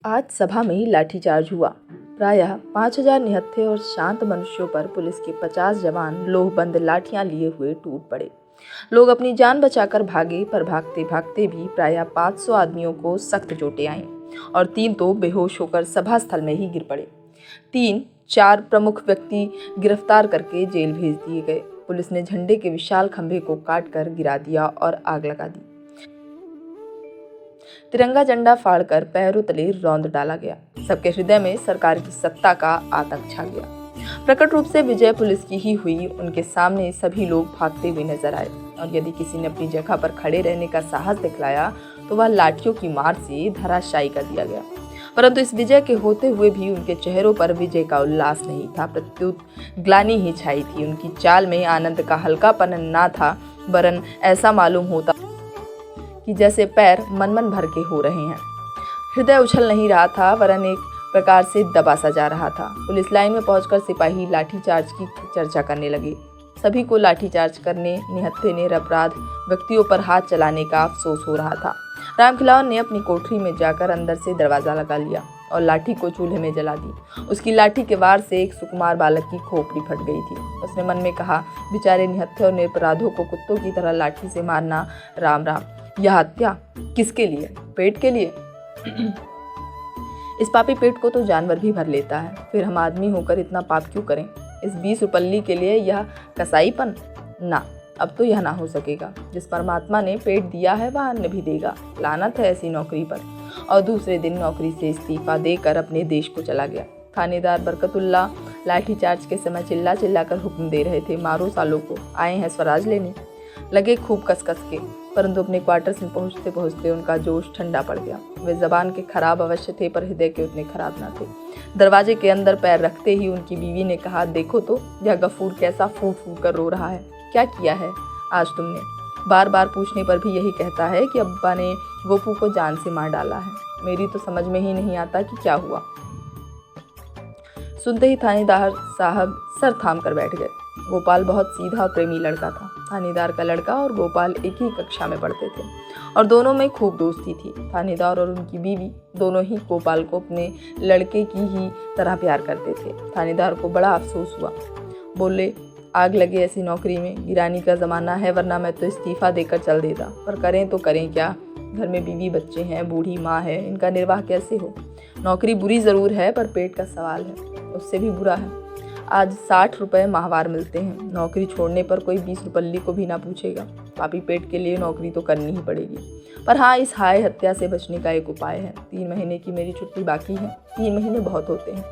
आज सभा में ही लाठीचार्ज हुआ। प्रायः 5000 निहत्थे और शांत मनुष्यों पर पुलिस के 50 जवान लोहबंद लाठियां लिए हुए टूट पड़े। लोग अपनी जान बचाकर भागे, पर भागते भागते भी प्रायः 500 आदमियों को सख्त चोटें आईं और 3 तो बेहोश होकर सभा स्थल में ही गिर पड़े। 3-4 प्रमुख व्यक्ति गिरफ्तार करके जेल भेज दिए गए। पुलिस ने झंडे के विशाल खंभे को काट कर गिरा दिया और आग लगा दी। तिरंगा झंडा फाड़कर पैरों तले रौंद डाला गया। सबके हृदय में सरकार की सत्ता का आतंक छा गया। प्रकट रूप से विजय पुलिस की ही हुई। उनके सामने सभी लोग भागते हुए नजर आए और यदि किसी ने अपनी जगह पर खड़े रहने का साहस दिखलाया तो वह लाठियों की मार से धराशायी कर दिया गया। परंतु इस विजय के होते हुए भी उनके चेहरों पर विजय का उल्लास नहीं था, प्रत्युत ग्लानि ही छाई थी। उनकी चाल में आनंद का हल्कापन ना था, वरन ऐसा मालूम होता कि जैसे पैर मन मन भर के हो रहे हैं। हृदय उछल नहीं रहा था, वरन एक प्रकार से दबा सा जा रहा था। पुलिस लाइन में पहुंचकर सिपाही लाठीचार्ज की चर्चा करने लगे। सभी को लाठीचार्ज करने, निहत्थे निरपराध व्यक्तियों पर हाथ चलाने का अफसोस हो रहा था। रामखिलावन ने अपनी कोठरी में जाकर अंदर से दरवाजा लगा लिया और लाठी को चूल्हे में जला दी। उसकी लाठी के वार से एक सुकुमार बालक की खोपड़ी फट गई थी। उसने मन में कहा, बेचारे निहत्थे और निरपराधों को कुत्तों की तरह लाठी से मारना, राम राम। यह हत्या किसके लिए? पेट के लिए? इस पापी पेट को तो जानवर भी भर लेता है, फिर हम आदमी होकर इतना पाप क्यों करें? इस 20 रुपल्ली के लिए यह कसाईपन? ना, अब तो यह ना हो सकेगा। जिस परमात्मा ने पेट दिया है वह अन्न भी देगा। लानत है ऐसी नौकरी पर। और दूसरे दिन नौकरी से इस्तीफा देकर अपने देश को चला गया। थानेदार बरकतुल्ला लाठीचार्ज के समय चिल्ला चिल्ला कर हुक्म दे रहे थे, मारो सालों को, आए हैं स्वराज लेने। लगे खूब कस के, परंतु अपने क्वार्टर्स में पहुंचते पहुंचते उनका जोश ठंडा पड़ गया। वे जबान के खराब अवश्य थे, पर हृदय के उतने खराब ना थे। दरवाजे के अंदर पैर रखते ही उनकी बीवी ने कहा, देखो तो यह गफूर कैसा फूट फूट कर रो रहा है। क्या किया है आज तुमने? बार बार पूछने पर भी यही कहता है कि अब्बा ने गोपू को जान से मार डाला है। मेरी तो समझ में ही नहीं आता कि क्या हुआ। सुनते ही थानेदार साहब सर थाम कर बैठ गए। गोपाल बहुत सीधा और प्रेमी लड़का था। थानेदार का लड़का और गोपाल एक ही कक्षा में पढ़ते थे और दोनों में खूब दोस्ती थी। थानेदार और उनकी बीवी दोनों ही गोपाल को अपने लड़के की ही तरह प्यार करते थे। थानेदार को बड़ा अफसोस हुआ। बोले, आग लगे ऐसी नौकरी में, गिरानी का ज़माना है, वरना मैं तो इस्तीफा देकर चल देता। पर करें तो करें क्या? घर में बीवी बच्चे हैं, बूढ़ी माँ है, इनका निर्वाह कैसे हो? नौकरी बुरी ज़रूर है, पर पेट का सवाल है, उससे भी बुरा है। आज 60 रुपये माहवार मिलते हैं। नौकरी छोड़ने पर कोई 20 रुपल्ली को भी ना पूछेगा। पापी पेट के लिए नौकरी तो करनी ही पड़ेगी। पर हाँ, इस हाय हत्या से बचने का एक उपाय है। 3 महीने की मेरी छुट्टी बाकी है। 3 महीने बहुत होते हैं,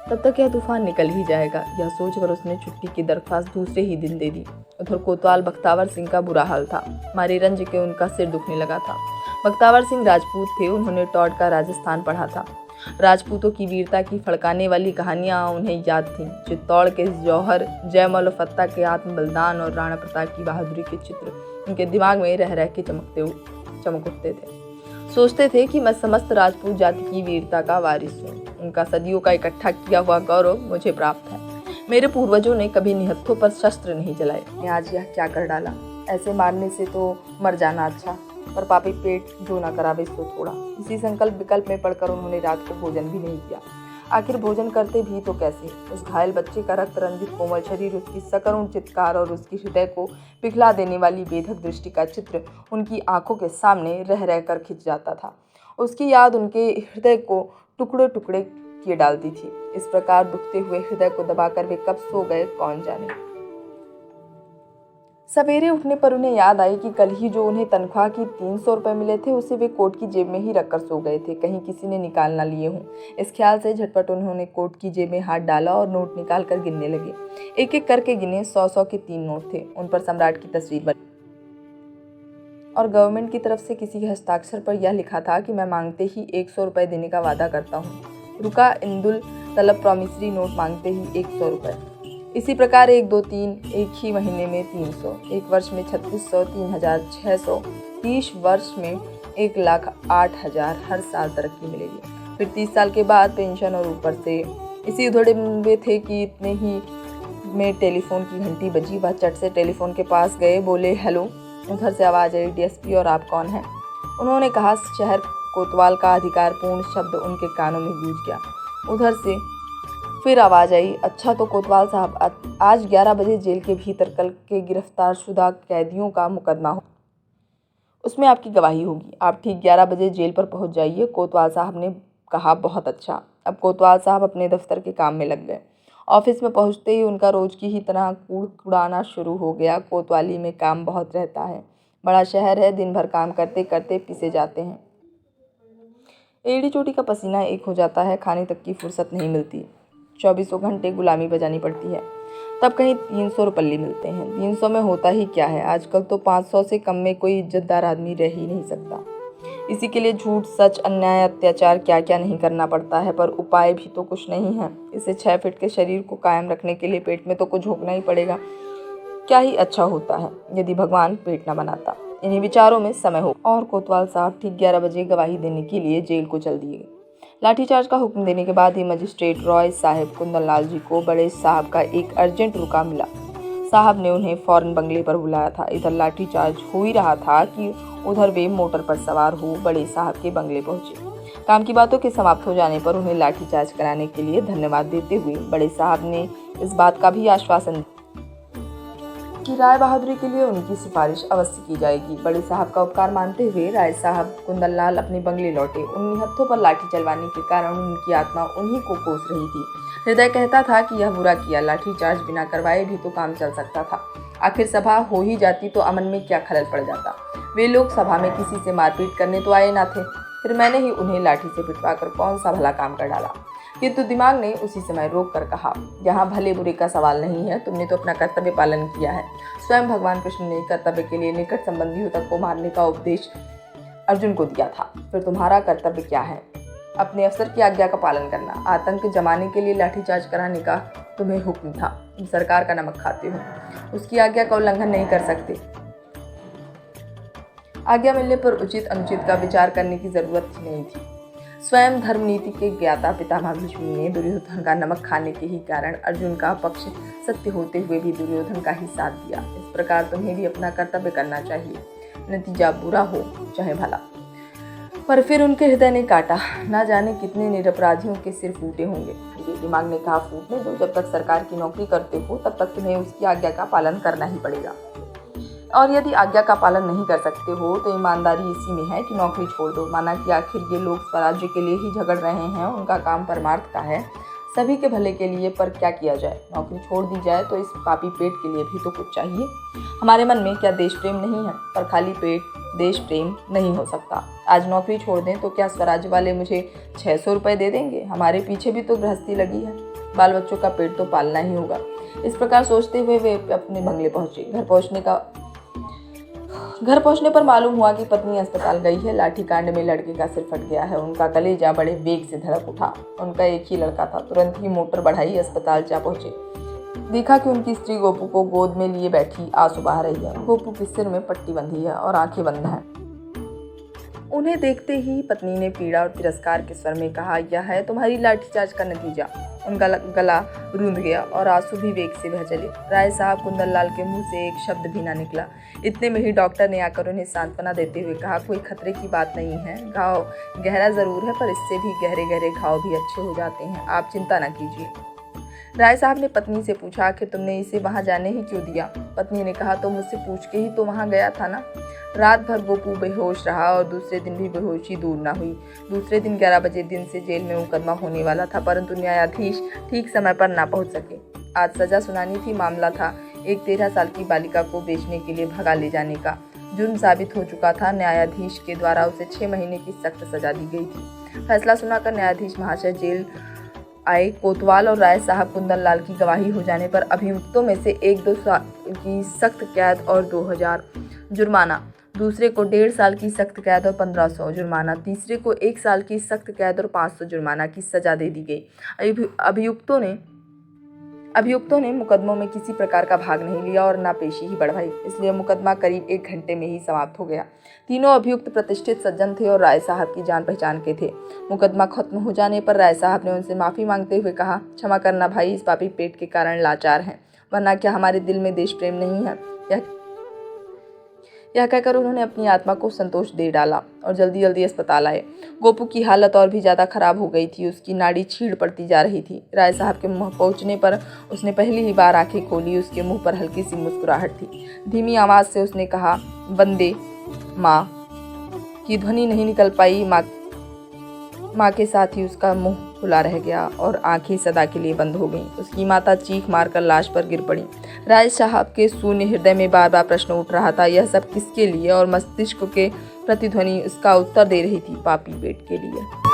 तब तक यह तूफान निकल ही जाएगा। यह सोचकर उसने छुट्टी की दरख्वास्त दूसरे ही दिन दे दी। उधर कोतवाल बख्तावर सिंह का बुरा हाल था। मारे रंज के उनका सिर दुखने लगा था। बख्तावर सिंह राजपूत थे। उन्होंने टॉड का राजस्थान पढ़ा था। राजपूतों की वीरता की फड़काने वाली कहानियां उन्हें याद थीं। चित्तौड़ के जौहर, जयमल फत्ता के आत्म बलिदान और राणा प्रताप की बहादुरी के चित्र उनके दिमाग में रह रह के चमक उठते थे। सोचते थे कि मैं समस्त राजपूत जाति की वीरता का वारिस हूँ। उनका सदियों का इकट्ठा किया हुआ गौरव मुझे प्राप्त है। मेरे पूर्वजों ने कभी निहत्थों पर शस्त्र नहीं चलाए। मैं आज यह क्या कर डाला? ऐसे मारने से तो मर जाना अच्छा, पर पापी पेट जो ना करावे सो थोड़ा। इसी संकल्प विकल्प में पड़कर उन्होंने रात को भोजन भी नहीं किया। आखिर भोजन करते भी तो कैसे? उस घायल बच्चे का रक्त रंजित कोमल शरीर, उसकी सकरुण चित्कार और उसकी हृदय को पिघला देने वाली बेधक दृष्टि का चित्र उनकी आंखों के सामने रह रह कर खिंच जाता था। उसकी याद उनके हृदय को टुकड़े टुकड़े किए डालती थी। इस प्रकार दुखते हुए हृदय को दबाकर वे कब सो गए कौन जाने। सवेरे उठने पर उन्हें याद आई कि कल ही जो उन्हें तनख्वाह की 300 रुपये मिले थे, उसे वे कोट की जेब में ही रखकर सो गए थे, कहीं किसी ने निकाल ना लिए हों। इस ख्याल से झटपट उन्होंने कोट की जेब में हाथ डाला और नोट निकाल कर गिनने लगे। एक एक करके गिने। 100-100 के 3 नोट थे। उन पर सम्राट की तस्वीर बनी और गवर्नमेंट की तरफ से किसी के हस्ताक्षर पर यह लिखा था कि मैं मांगते ही 100 रुपये देने का वादा करता हूँ। रुका इंदुल तलब प्रॉमिसरी नोट मांगते ही 100 रुपये। इसी प्रकार 1, 2, 3, एक ही महीने में 300, एक वर्ष में 3600, 3600, 30 वर्ष में 1,08,000। हर साल तरक्की मिलेगी। फिर 30 साल के बाद पेंशन और ऊपर से। इसी उधड़े में थे कि इतने ही में टेलीफोन की घंटी बजी। वह चट से टेलीफोन के पास गए, बोले, हेलो। उधर से आवाज़ आई, डीएसपी, और आप कौन हैं? उन्होंने कहा, शहर कोतवाल का अधिकारपूर्ण शब्द उनके कानों में गूंज गया। उधर से फिर आवाज आई, अच्छा तो कोतवाल साहब, आज 11 बजे जेल के भीतर कल के गिरफ्तार शुदा कैदियों का मुकदमा हो, उसमें आपकी गवाही होगी। आप ठीक 11 बजे जेल पर पहुंच जाइए। कोतवाल साहब ने कहा, बहुत अच्छा। अब कोतवाल साहब अपने दफ्तर के काम में लग गए। ऑफिस में पहुंचते ही उनका रोज की ही तरह कुड़ाना शुरू हो गया। कोतवाली में काम बहुत रहता है, बड़ा शहर है, दिन भर काम करते करते पिसे जाते हैं, एड़ी चोटी का पसीना एक हो जाता है, खाने तक की फुर्सत नहीं मिलती, 24 घंटे गुलामी बजानी पड़ती है, तब कहीं 300 रुपये मिलते हैं। 300 में होता ही क्या है, आजकल तो 500 से कम में कोई इज्जतदार आदमी रह ही नहीं सकता। इसी के लिए झूठ, सच, अन्याय, अत्याचार क्या क्या नहीं करना पड़ता है, पर उपाय भी तो कुछ नहीं है। इसे 6 फीट के शरीर को कायम रखने के लिए पेट में तो कुछ झोंकना ही पड़ेगा। क्या ही अच्छा होता है यदि भगवान पेट न बनाता। इन्हीं विचारों में समय हो और कोतवाल साहब ठीक 11 बजे गवाही देने के लिए जेल को चल दिए। लाठीचार्ज का हुक्म देने के बाद ही मजिस्ट्रेट रॉय साहब कुंदनलाल जी को बड़े साहब का एक अर्जेंट रुका मिला। साहब ने उन्हें फौरन बंगले पर बुलाया था। इधर लाठीचार्ज हो ही रहा था कि उधर वे मोटर पर सवार हो बड़े साहब के बंगले पहुंचे। काम की बातों के समाप्त हो जाने पर उन्हें लाठीचार्ज कराने के लिए धन्यवाद देते हुए बड़े साहब ने इस बात का भी आश्वासन दिया कि राय बहादुरी के लिए उनकी सिफारिश अवश्य की जाएगी। बड़े साहब का उपकार मानते हुए राय साहब कुंदनलाल अपने बंगले लौटे। उन निहत्थों पर लाठी चलवाने के कारण उनकी आत्मा उन्हीं को कोस रही थी। हृदय कहता था कि यह बुरा किया, लाठीचार्ज बिना करवाए भी तो काम चल सकता था। आखिर सभा हो ही जाती तो अमन में क्या खलल पड़ जाता। वे लोग सभा में किसी से मारपीट करने तो आए ना थे, फिर मैंने ही उन्हें लाठी से पिटवाकर कौन सा भला काम कर डाला। किंतु दिमाग ने उसी समय रोक कर कहा, यहाँ भले बुरे का सवाल नहीं है, तुमने तो अपना कर्तव्य पालन किया है। स्वयं भगवान कृष्ण ने कर्तव्य के लिए निकट संबंधियों तक को मारने का उपदेश अर्जुन को दिया था। फिर तुम्हारा कर्तव्य क्या है? अपने अफसर की आज्ञा का पालन करना। आतंक जमाने के लिए लाठीचार्ज कराने का तुम्हें हुक्म था। तुम सरकार का नमक खाते हो, उसकी आज्ञा का उल्लंघन नहीं कर सकते। आज्ञा मिलने पर उचित अनुचित का विचार करने की जरूरत ही नहीं थी। स्वयं धर्म नीति के ज्ञाता पितामह भीष्म ने दुर्योधन का नमक खाने के ही कारण अर्जुन का पक्ष सत्य होते हुए भी दुर्योधन का ही साथ दिया। इस प्रकार तुम्हें भी अपना कर्तव्य करना चाहिए, नतीजा बुरा हो चाहे भला। पर फिर उनके हृदय ने काटा, ना जाने कितने निरपराधियों के सिर फूटे होंगे। मेरे दिमाग ने कहा, फूटने दो, जब तक सरकार की नौकरी करते हो तब तक तुम्हें उसकी आज्ञा का पालन करना ही पड़ेगा। और यदि आज्ञा का पालन नहीं कर सकते हो तो ईमानदारी इसी में है कि नौकरी छोड़ दो। माना कि आखिर ये लोग स्वराज्य के लिए ही झगड़ रहे हैं, उनका काम परमार्थ का है, सभी के भले के लिए, पर क्या किया जाए। नौकरी छोड़ दी जाए तो इस पापी पेट के लिए भी तो कुछ चाहिए। हमारे मन में क्या देश प्रेम नहीं है? पर खाली पेट देश प्रेम नहीं हो सकता। आज नौकरी छोड़ दें तो क्या स्वराज्य वाले मुझे 600 रुपये दे देंगे? हमारे पीछे भी तो गृहस्थी लगी है, बाल बच्चों का पेट तो पालना ही होगा। इस प्रकार सोचते हुए वे अपने बंगले पहुंचे। घर पहुंचने पर मालूम हुआ कि पत्नी अस्पताल गई है। लाठीकांड में लड़के का सिर फट गया है। उनका कलेजा बड़े वेग से धड़क उठा। उनका एक ही लड़का था। तुरंत ही मोटर बढ़ाई, अस्पताल जा पहुंचे। देखा कि उनकी स्त्री गोपू को गोद में लिए बैठी आंसू बहा रही है। गोपू के सिर में पट्टी बंधी है और आंखें बंद हैं। उन्हें देखते ही पत्नी ने पीड़ा और तिरस्कार के स्वर में कहा, यह है तुम्हारी लाठीचार्ज का नतीजा। उनका गला रूंध गया और आंसू भी वेग से बह चले। राय साहब कुंदनलाल के मुंह से एक शब्द भी ना निकला। इतने में ही डॉक्टर ने आकर उन्हें सांत्वना देते हुए कहा, कोई खतरे की बात नहीं है, घाव गहरा जरूर है पर इससे भी गहरे गहरे घाव भी अच्छे हो जाते हैं, आप चिंता न कीजिए। राय साहब ने पत्नी से पूछा, आखिर तुमने इसे वहां जाने ही क्यों दिया? पत्नी ने कहा, तो मुझसे पूछ के ही तो वहां गया था ना। रात भर गोपू बेहोश रहा और दूसरे दिन भी बेहोशी दूर ना हुई। दूसरे दिन 11 बजे दिन से जेल में मुकदमा होने वाला था, परंतु न्यायाधीश ठीक समय पर ना पहुंच सके। आज सजा सुनानी थी। मामला था एक 13 साल की बालिका को बेचने के लिए भगा ले जाने का। जुर्म साबित हो चुका था। न्यायाधीश के द्वारा उसे 6 महीने की सख्त सजा दी गई थी। फैसला सुनाकर न्यायाधीश महाशय जेल आए। कोतवाल और राय साहब कुंदनलाल की गवाही हो जाने पर अभियुक्तों में से 1-2 साल की सख्त कैद और 2000 जुर्माना, दूसरे को 1.5 साल की सख्त कैद और 1500 जुर्माना, तीसरे को 1 साल की सख्त कैद और 500 जुर्माना की सजा दे दी गई। अभियुक्तों ने मुकदमों में किसी प्रकार का भाग नहीं लिया और ना पेशी ही बढ़वाई, इसलिए मुकदमा करीब 1 घंटे में ही समाप्त हो गया। तीनों अभियुक्त प्रतिष्ठित सज्जन थे और राय साहब की जान पहचान के थे। मुकदमा खत्म हो जाने पर राय साहब ने उनसे माफ़ी मांगते हुए कहा, क्षमा करना भाई, इस पापी पेट के कारण लाचार हैं, वरना क्या हमारे दिल में देश प्रेम नहीं है? यह कहकर उन्होंने अपनी आत्मा को संतोष दे डाला और जल्दी जल्दी अस्पताल आए। गोपू की हालत और भी ज़्यादा खराब हो गई थी। उसकी नाड़ी छीड़ पड़ती जा रही थी। राय साहब के मुँह पहुँचने पर उसने पहली ही बार आंखें खोली। उसके मुँह पर हल्की सी मुस्कुराहट थी। धीमी आवाज़ से उसने कहा, वंदे माँ की ध्वनि नहीं निकल पाई। माँ के साथ ही उसका मुंह खुला रह गया और आंखें सदा के लिए बंद हो गईं। उसकी माता चीख मारकर लाश पर गिर पड़ी। राय साहब के शून्य हृदय में बार बार प्रश्न उठ रहा था, यह सब किसके लिए? और मस्तिष्क के प्रतिध्वनि उसका उत्तर दे रही थी, पापी पेट के लिए।